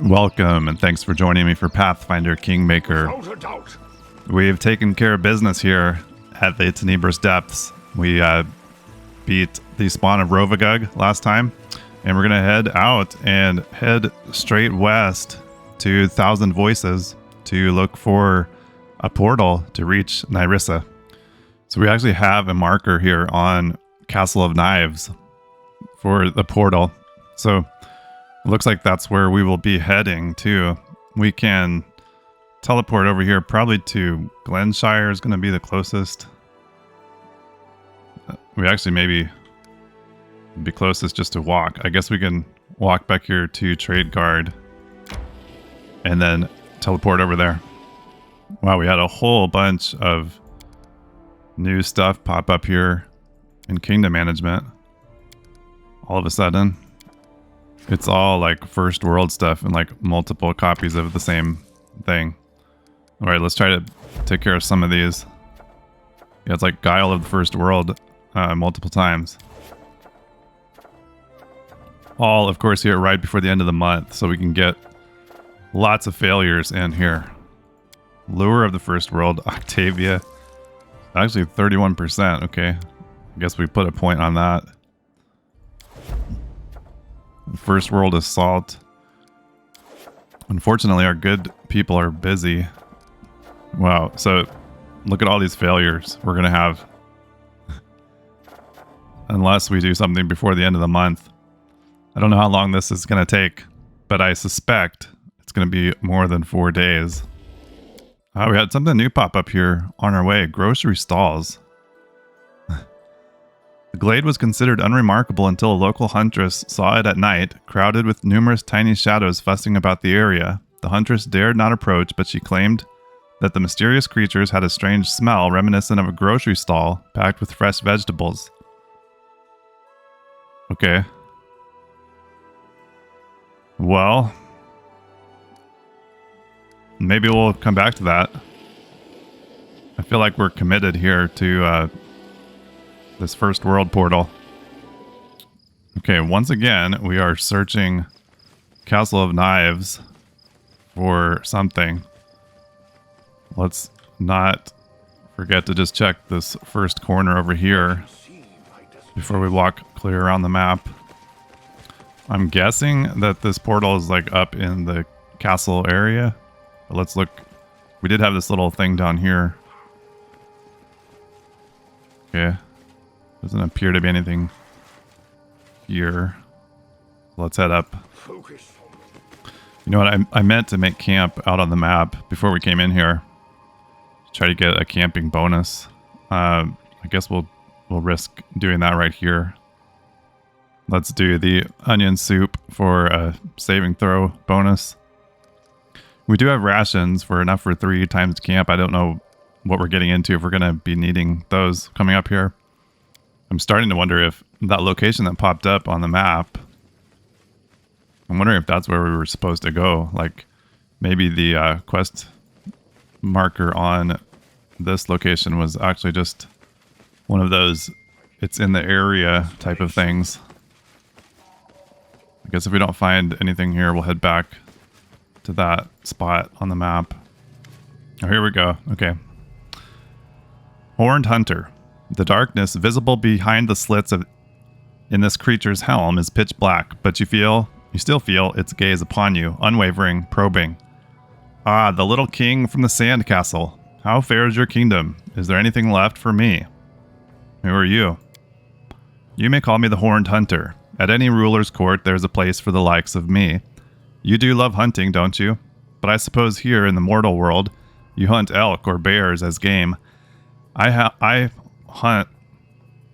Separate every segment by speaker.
Speaker 1: Welcome, and thanks for joining me for Pathfinder Kingmaker. We've taken care of business here at the Tenebrous Depths. We beat the spawn of Rovagug last time, and we're going to head out and head straight west to Thousand Voices to look for a portal to reach Nyrissa. So we actually have a marker here on Castle of Knives for the portal. So it looks like that's where we will be heading to. We can teleport over here, probably to Glenshire is going to be the closest. We actually maybe be closest just to walk. I guess we can walk back here to Trade Guard and then teleport over there. Wow, we had a whole bunch of new stuff pop up here in Kingdom Management. All of a sudden. It's all like first world stuff and like multiple copies of the same thing. All right, let's try to take care of some of these. Yeah, it's like Guile of the First World multiple times. All, of course, here right before the end of the month, so we can get lots of failures in here. Lure of the First World, Octavia. Actually, 31%. Okay, I guess we put a point on that. First World Assault. Unfortunately, our good people are busy. Wow, so look at all these failures we're going to have. Unless we do something before the end of the month. I don't know how long this is going to take, but I suspect it's going to be more than 4 days. We had something new pop up here on our way. Grocery stalls. The glade was considered unremarkable until a local huntress saw it at night, crowded with numerous tiny shadows fussing about the area. The huntress dared not approach, but she claimed that the mysterious creatures had a strange smell reminiscent of a grocery stall packed with fresh vegetables. Okay. Well, maybe we'll come back to that. I feel like we're committed here to this first world portal. Okay, once again, we are searching Castle of Knives for something. Let's not forget to just check this first corner over here before we walk clear around the map. I'm guessing that this portal is like up in the castle area. But let's look. We did have this little thing down here. Okay. Doesn't appear to be anything here. Let's head up. You know what? I meant to make camp out on the map before we came in here. Try to get a camping bonus. I guess we'll risk doing that right here. Let's do the onion soup for a saving throw bonus. We do have rations for enough for 3 times camp. I don't know what we're getting into if we're going to be needing those coming up here. I'm starting to wonder if that location that popped up on the map, I'm wondering if that's where we were supposed to go. Like maybe the quest marker on this location was actually just one of those it's in the area type of things. I guess if we don't find anything here, we'll head back to that spot on the map. Oh, here we go. Okay. Horned Hunter. The darkness visible behind the slits in this creature's helm is pitch black, but you still feel its gaze upon you, unwavering, probing. Ah, the little king from the sand castle. How fares your kingdom? Is there anything left for me? Who are you? You may call me the Horned Hunter. At any ruler's court, there's a place for the likes of me. You do love hunting, don't you? But I suppose here in the mortal world, you hunt elk or bears as game. I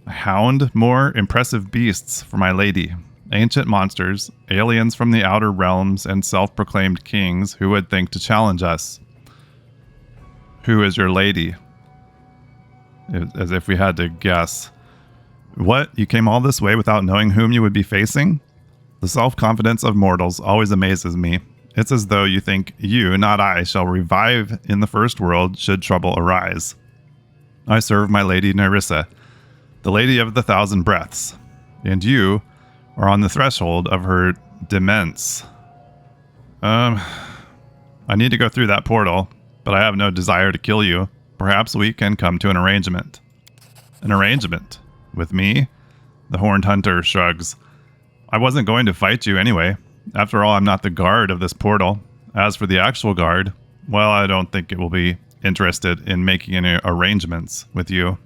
Speaker 1: hound more impressive beasts for my lady. Ancient monsters, aliens from the outer realms, and self-proclaimed kings who would think to challenge us. Who is your lady? As if we had to guess. What? You came all this way without knowing whom you would be facing? The self-confidence of mortals always amazes me. It's as though you think you, not I, shall revive in the first world should trouble arise. I serve my lady Nyrissa, the lady of the thousand breaths, and you are on the threshold of her demesne. I need to go through that portal, but I have no desire to kill you. Perhaps we can come to an arrangement. An arrangement? With me? The Horned Hunter shrugs. I wasn't going to fight you anyway. After all, I'm not the guard of this portal. As for the actual guard, well, I don't think it will be interested in making any arrangements with you.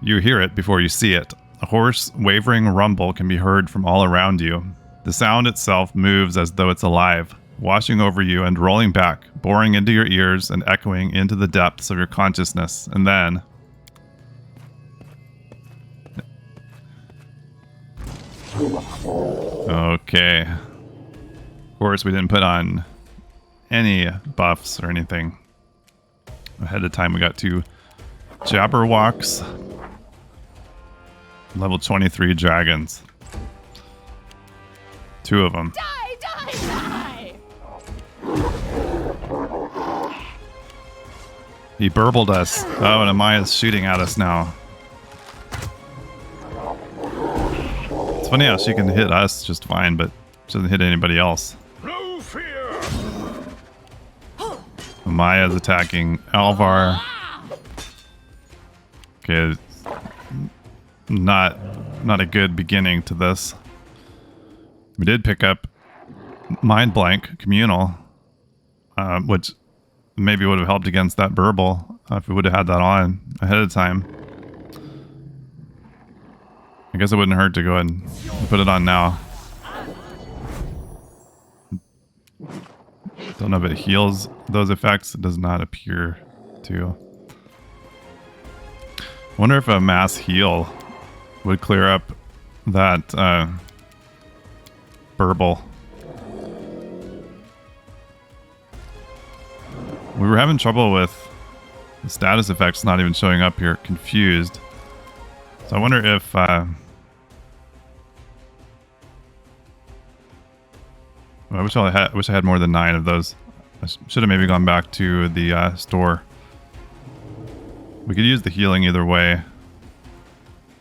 Speaker 1: You hear it before you see it. A hoarse, wavering rumble can be heard from all around you. The sound itself moves as though it's alive, washing over you and rolling back, boring into your ears and echoing into the depths of your consciousness. And then... Okay. Of course, we didn't put on any buffs or anything. Ahead of time, we got 2 Jabberwocks. Level 23 dragons. 2 of them.
Speaker 2: Die, die, die!
Speaker 1: He burbled us. Oh, and Amaya's shooting at us now. It's funny how she can hit us just fine, but she doesn't hit anybody else.
Speaker 3: No fear.
Speaker 1: Amaya's attacking Alvar. Okay. Not a good beginning to this. We did pick up Mind Blank Communal, which maybe would have helped against that burble if we would have had that on ahead of time. I guess it wouldn't hurt to go ahead and put it on now. Don't know if it heals those effects. It does not appear to. Wonder if a mass heal would clear up that burble. We were having trouble with the status effects not even showing up here. Confused. So I wonder if I wish I had more than 9 of those. I should have maybe gone back to the store. We could use the healing either way.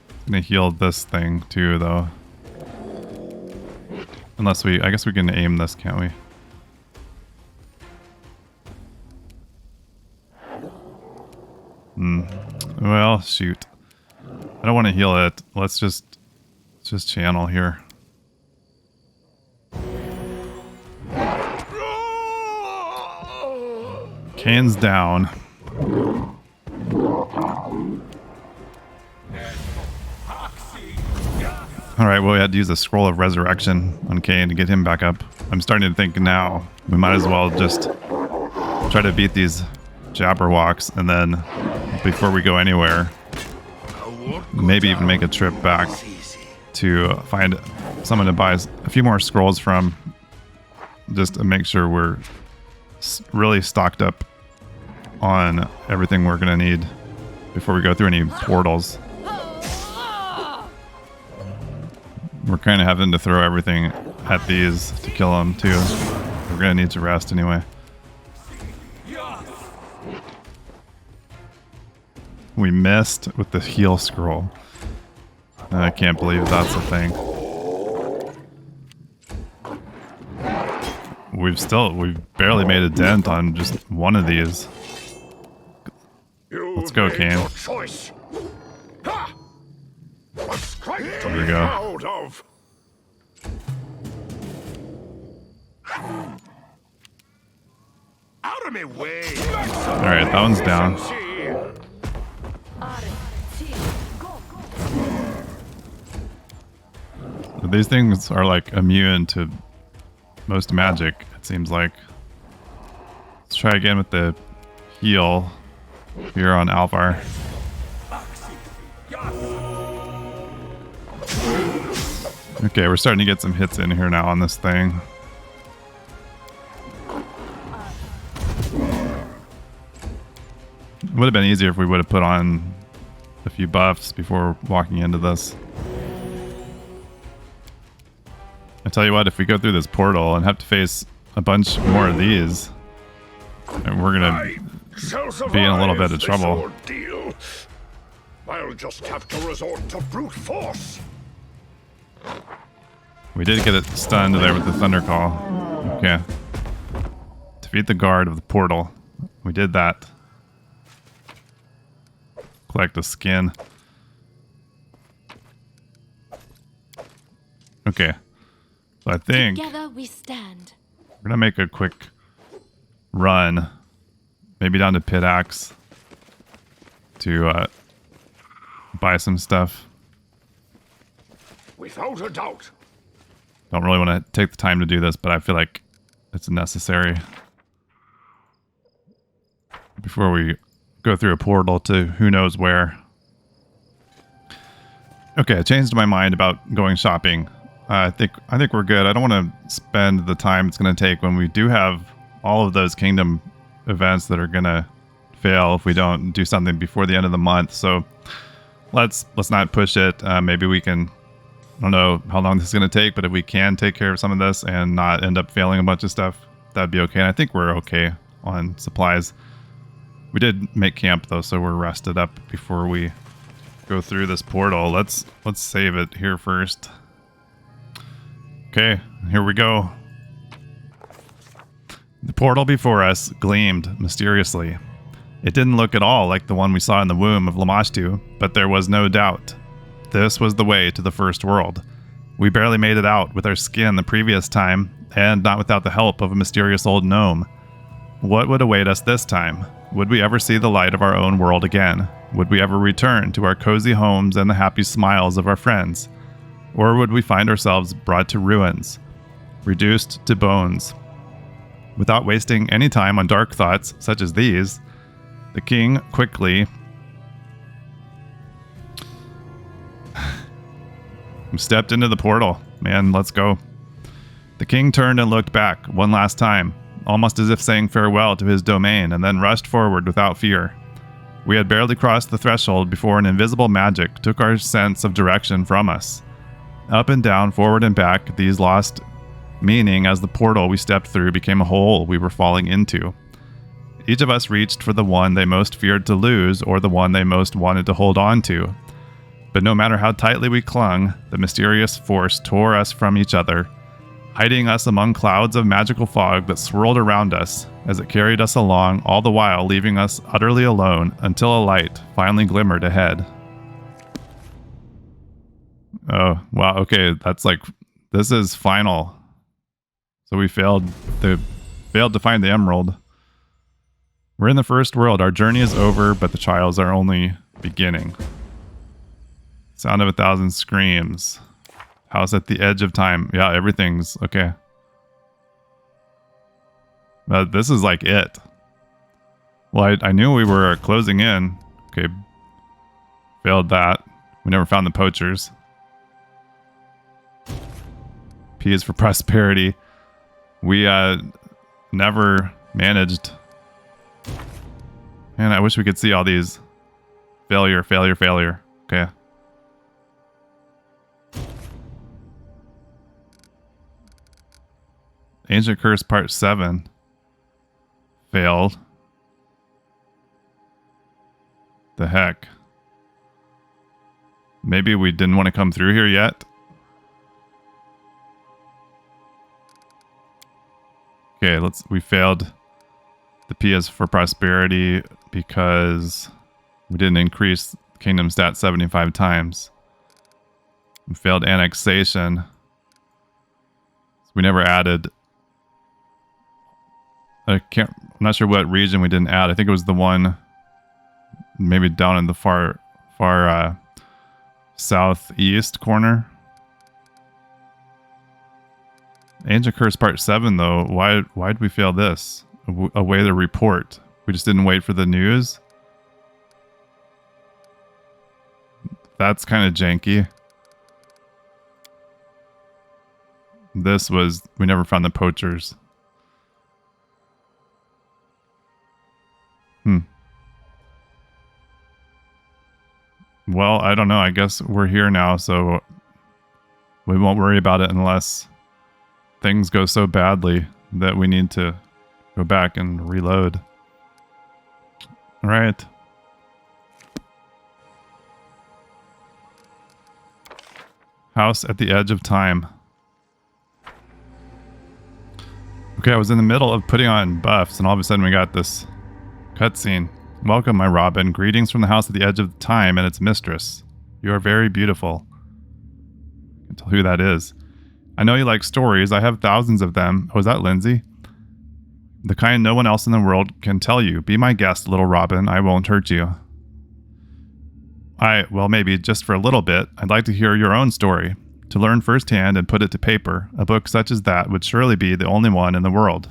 Speaker 1: It's gonna heal this thing too, though. Unless I guess we can aim this, can't we? Well, shoot. I don't want to heal it. Let's just channel here. Kane's down. Alright, well we had to use a Scroll of Resurrection on Kane to get him back up. I'm starting to think now we might as well just try to beat these Jabberwocks, and then before we go anywhere, maybe even make a trip back to find someone to buy a few more scrolls from, just to make sure we're really stocked up on everything we're going to need before we go through any portals. We're kind of having to throw everything at these to kill them too. We're going to need to rest anyway. We missed with the heal scroll. I can't believe that's a thing. We've barely made a dent on just one of these. Let's go, Kane. There we go.
Speaker 3: Out of my way.
Speaker 1: Alright, that one's down. These things are like immune to most magic, it seems like. Let's try again with the heal here on Alvar. Okay, we're starting to get some hits in here now on this thing. It would have been easier if we would have put on a few buffs before walking into this. I tell you what, if we go through this portal and have to face a bunch more of these, we're gonna be in a little bit of trouble.
Speaker 3: I'll just have to resort to brute force.
Speaker 1: We did get it stunned there with the thunder call. Okay. Defeat the guard of the portal. We did that. Collect a skin. Okay. So I think
Speaker 2: Together we stand.
Speaker 1: we're gonna make a quick run. Maybe down to Pit Axe to buy some stuff.
Speaker 3: Without a doubt.
Speaker 1: Don't really want to take the time to do this, but I feel like it's necessary before we go through a portal to who knows where. Okay, I changed my mind about going shopping. I think we're good. I don't want to spend the time it's going to take when we do have all of those kingdom events that are going to fail if we don't do something before the end of the month. So let's not push it. Maybe we can. I don't know how long this is going to take, but if we can take care of some of this and not end up failing a bunch of stuff, that'd be okay. And I think we're okay on supplies. We did make camp though, so we're rested up before we go through this portal. Let's save it here first. Okay, here we go. The portal before us gleamed mysteriously. It didn't look at all like the one we saw in the womb of Lamashtu, but there was no doubt. This was the way to the first world. We barely made it out with our skin the previous time, and not without the help of a mysterious old gnome. What would await us this time? Would we ever see the light of our own world again? Would we ever return to our cozy homes and the happy smiles of our friends? Or would we find ourselves brought to ruins, reduced to bones? Without wasting any time on dark thoughts such as these, the king quickly stepped into the portal. Man, let's go. The king turned and looked back one last time, almost as if saying farewell to his domain, and then rushed forward without fear. We had barely crossed the threshold before an invisible magic took our sense of direction from us. Up and down, forward and back, these lost meaning as the portal we stepped through became a hole we were falling into. Each of us reached for the one they most feared to lose or the one they most wanted to hold on to. But no matter how tightly we clung, the mysterious force tore us from each other, hiding us among clouds of magical fog that swirled around us as it carried us along, all the while leaving us utterly alone until a light finally glimmered ahead. Oh, wow, okay, that's like, this is final. So we failed to find the emerald. We're in the first world. Our journey is over, but the trials are only beginning. Sound of 1,000 screams. House at the edge of time. Yeah, everything's okay. But this is like it. Well, I knew we were closing in. Okay. Failed that. We never found the poachers. P is for prosperity. We never managed. Man, I wish we could see all these. Failure, failure, failure. Okay. Ancient Curse Part 7. Failed. The heck. Maybe we didn't want to come through here yet. Okay, we failed. The P is for prosperity because we didn't increase kingdom stat 75 times. We failed annexation. We never added. I'm not sure what region we didn't add. I think it was the one maybe down in the far southeast corner. Ancient Curse Part 7 though, why did we fail this? A way to report. We just didn't wait for the news. That's kind of janky. This was, we never found the poachers. Well, I don't know. I guess we're here now, so we won't worry about it unless things go so badly that we need to go back and reload. All right. House at the edge of time. Okay, I was in the middle of putting on buffs, and all of a sudden we got this cutscene. Welcome, my Robin. Greetings from the house at the edge of time and its mistress. You are very beautiful. I can tell who that is. I know you like stories. I have thousands of them. Oh, is that Lindsay? The kind no one else in the world can tell you. Be my guest, little Robin. I won't hurt you. Well, maybe just for a little bit. I'd like to hear your own story. To learn firsthand and put it to paper. A book such as that would surely be the only one in the world.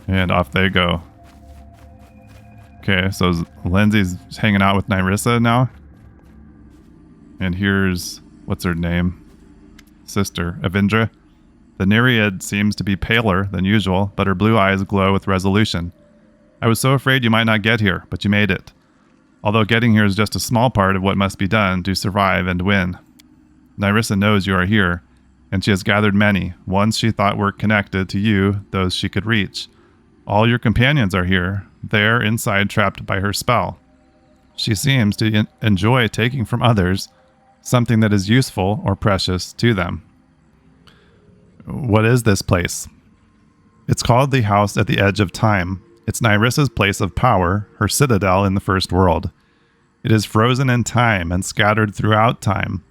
Speaker 1: And off they go. Okay, so Lindsay's hanging out with Nyrissa now. And here's, what's her name? Sister, Avindra. The Nereid seems to be paler than usual, but her blue eyes glow with resolution. I was so afraid you might not get here, but you made it. Although getting here is just a small part of what must be done to survive and win. Nyrissa knows you are here, and she has gathered many. Ones she thought were connected to you, those she could reach. All your companions are here. There, inside, trapped by her spell. She seems to enjoy taking from others something that is useful or precious to them. What is this place? It's called the House at the Edge of Time. It's Nyrissa's place of power, her citadel in the First World. It is frozen in time and scattered throughout time.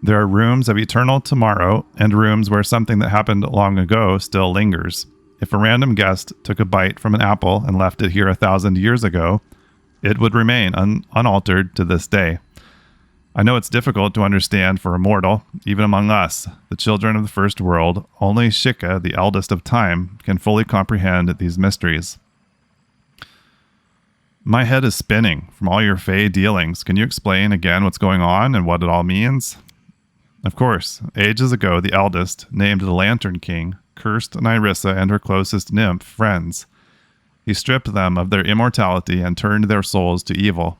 Speaker 1: There are rooms of eternal tomorrow and rooms where something that happened long ago still lingers. If a random guest took a bite from an apple and left it here 1,000 years ago, it would remain unaltered to this day. I know it's difficult to understand for a mortal, even among us, the children of the First World. Only Shika, the eldest of time, can fully comprehend these mysteries. My head is spinning from all your Fey dealings. Can you explain again what's going on and what it all means? Of course, ages ago, the eldest, named the Lantern King, cursed Nyrissa and her closest nymph friends. He stripped them of their immortality and turned their souls to evil.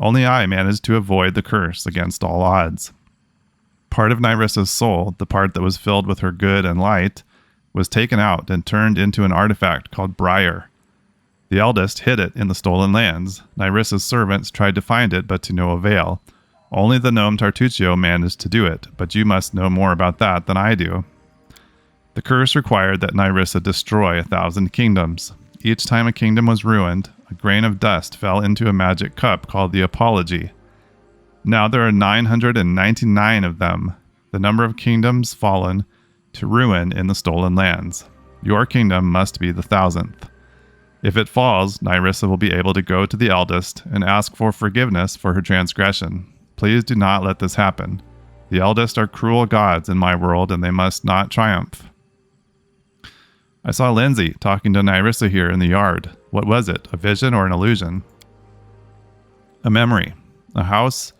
Speaker 1: Only I managed to avoid the curse against all odds. Part of Nyrissa's soul, the part that was filled with her good and light, was taken out and turned into an artifact called Briar. The eldest hid it in the stolen lands. Nyrissa's servants tried to find it, but to no avail. Only the gnome Tartuccio managed to do it, but you must know more about that than I do. The curse required that Nyrissa destroy 1,000 kingdoms. Each time a kingdom was ruined, a grain of dust fell into a magic cup called the Apology. Now there are 999 of them, the number of kingdoms fallen to ruin in the stolen lands. Your kingdom must be the 1,000th. If it falls, Nyrissa will be able to go to the eldest and ask for forgiveness for her transgression. Please do not let this happen. The eldest are cruel gods in my world, and they must not triumph. I saw Lindsay talking to Nyrissa here in the yard. What was it? A vision or an illusion? A memory. A house.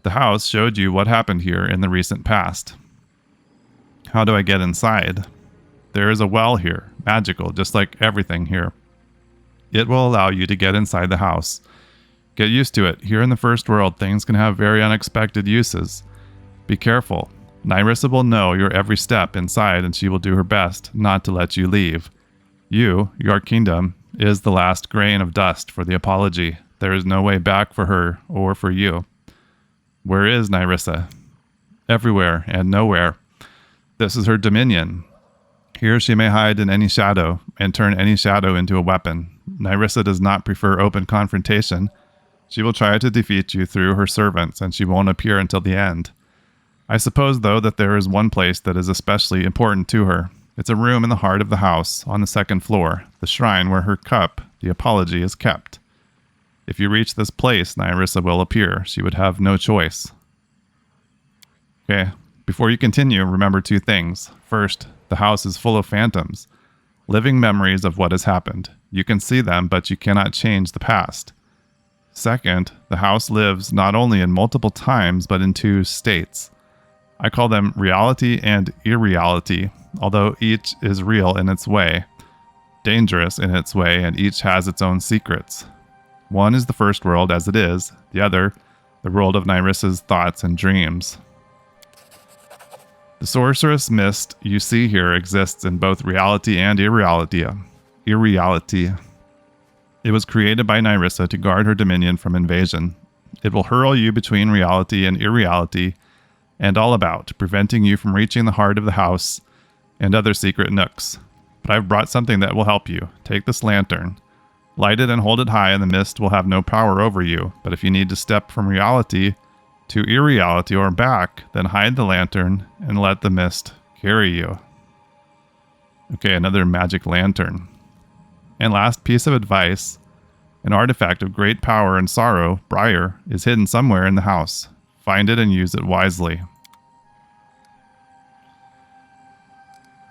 Speaker 1: The house showed you what happened here in the recent past. How do I get inside? There is a well here, magical, just like everything here. It will allow you to get inside the house. Get used to it. Here in the First World, things can have very unexpected uses. Be careful. Nyrissa will know your every step inside, and she will do her best not to let you leave. Your kingdom, is the last grain of dust for the Apology. There is no way back for her or for you. Where is Nyrissa? Everywhere and nowhere. This is her dominion. Here she may hide in any shadow and turn any shadow into a weapon. Nyrissa does not prefer open confrontation. She will try to defeat you through her servants, and she won't appear until the end. I suppose, though, that there is one place that is especially important to her. It's a room in the heart of the house, on the second floor, the shrine where her cup, the Apology, is kept. If you reach this place, Nyrissa will appear. She would have no choice. Okay, before you continue, remember two things. First, the house is full of phantoms, living memories of what has happened. You can see them, but you cannot change the past. Second, the house lives not only in multiple times, but in two states. I call them reality and irreality, although each is real in its way, dangerous in its way, and each has its own secrets. One is the First World as it is, the other, the world of Nyrissa's thoughts and dreams. The sorceress mist you see here exists in both reality and irreality. It was created by Nyrissa to guard her dominion from invasion. It will hurl you between reality and irreality and all about, preventing you from reaching the heart of the house and other secret nooks. But I've brought something that will help you. Take this lantern. Light it and hold it high, and the mist will have no power over you. But if you need to step from reality to irreality or back, then hide the lantern and let the mist carry you. Okay, another magic lantern. And last piece of advice, an artifact of great power and sorrow, Briar, is hidden somewhere in the house. Find it and use it wisely.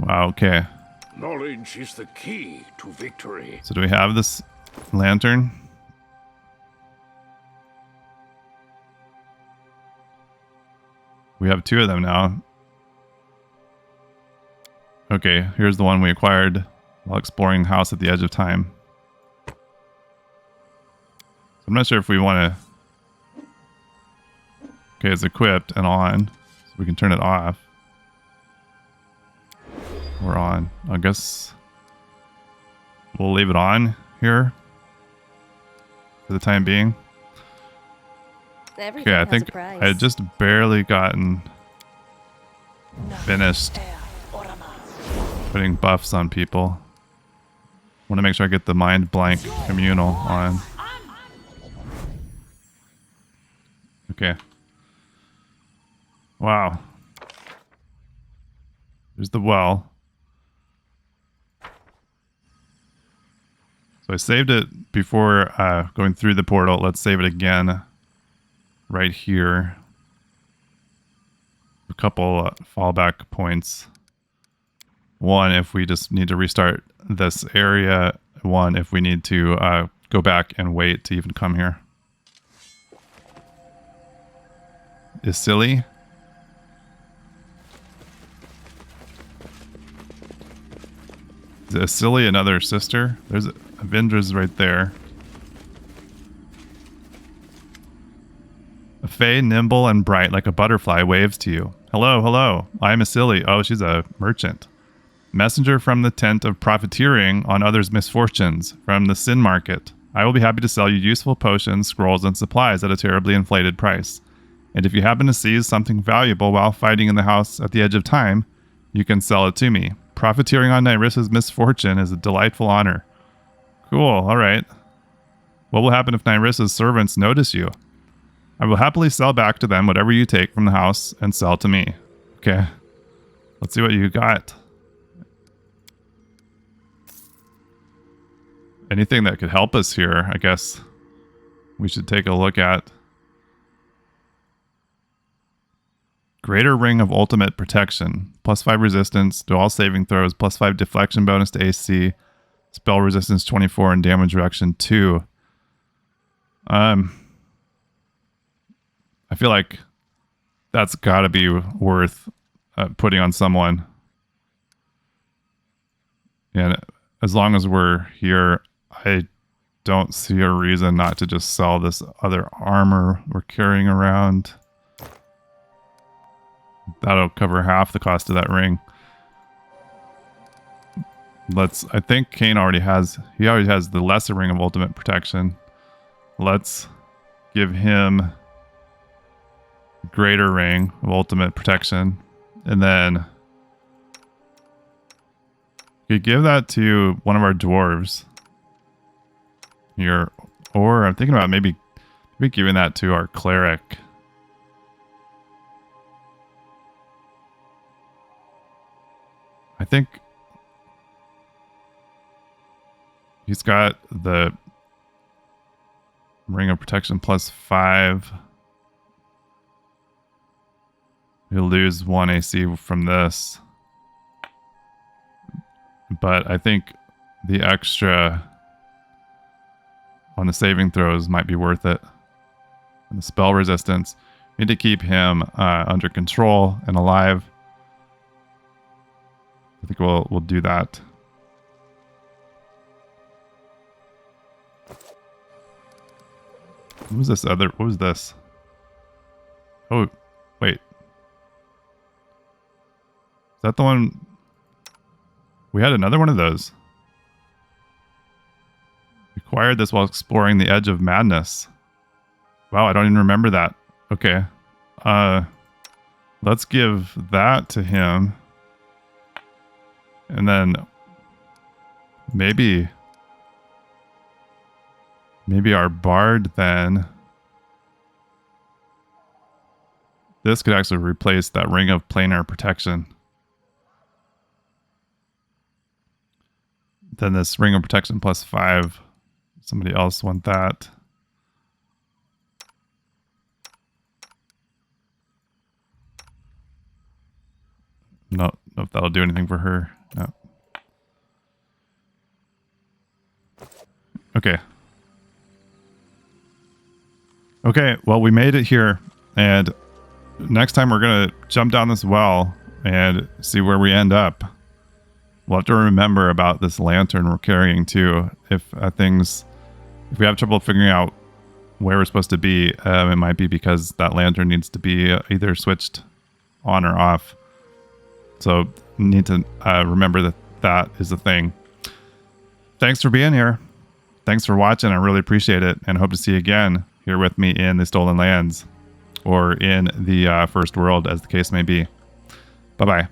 Speaker 1: Wow, okay.
Speaker 3: Knowledge is the key to victory.
Speaker 1: So do we have this lantern? We have 2 of them now. Okay, here's the one we acquired while exploring the house at the edge of time. I'm not sure if we want to... Okay, it's equipped and on. So we can turn it off. We're on. I guess we'll leave it on here for the time being.
Speaker 2: Everything
Speaker 1: Okay, I
Speaker 2: has
Speaker 1: think
Speaker 2: a price.
Speaker 1: I had just barely gotten finished putting buffs on people. Want to make sure I get the mind blank communal on. Okay. Wow. There's the well. So I saved it before going through the portal. Let's save it again right here. A couple fallback points. 1 if we just need to restart this area. 1 if we need to go back and wait to even come here. Is silly. Is silly another sister? There's Avendra's right there. A fae, nimble and bright like a butterfly, waves to you. Hello, hello. I am a silly. Oh, she's a merchant. Messenger from the tent of profiteering on others' misfortunes, from the sin market. I will be happy to sell you useful potions, scrolls, and supplies at a terribly inflated price. And if you happen to seize something valuable while fighting in the house at the edge of time, you can sell it to me. Profiteering on Nyrissa's misfortune is a delightful honor. Cool, alright. What will happen if Nyrissa's servants notice you? I will happily sell back to them whatever you take from the house and sell to me. Okay. Let's see what you got. Anything that could help us here, I guess we should take a look at. Greater Ring of Ultimate Protection. +5 resistance to all saving throws. +5 deflection bonus to AC. Spell resistance 24 and damage reduction 2. I feel like that's got to be worth putting on someone. And as long as we're here, I don't see a reason not to just sell this other armor we're carrying around. That'll cover half the cost of that ring. I think Kane already has the lesser ring of ultimate protection. Let's give him greater ring of ultimate protection. And then we could give that to one of our dwarves here. Or I'm thinking about maybe giving that to our cleric. I think he's got the Ring of Protection +5. He'll lose 1 AC from this. But I think the extra on the saving throws might be worth it. And the spell resistance. We need to keep him under control and alive. I think we'll do that. What was this other? What was this? Oh, wait. Is that the one? We had another one of those. We acquired this while exploring the edge of madness. Wow, I don't even remember that. Okay. Let's give that to him. And then maybe our bard then. This could actually replace that ring of planar protection. Then this ring of protection plus 5. Somebody else want that. No, know if that'll do anything for her. No. Okay. Okay, well, we made it here, and next time we're going to jump down this well and see where we end up. We'll have to remember about this lantern we're carrying too. If we have trouble figuring out where we're supposed to be, it might be because that lantern needs to be either switched on or off. So need to remember that is a thing. Thanks for being here. Thanks for watching. I really appreciate it, and hope to see you again here with me in the Stolen Lands or in the First World, as the case may be. Bye-bye.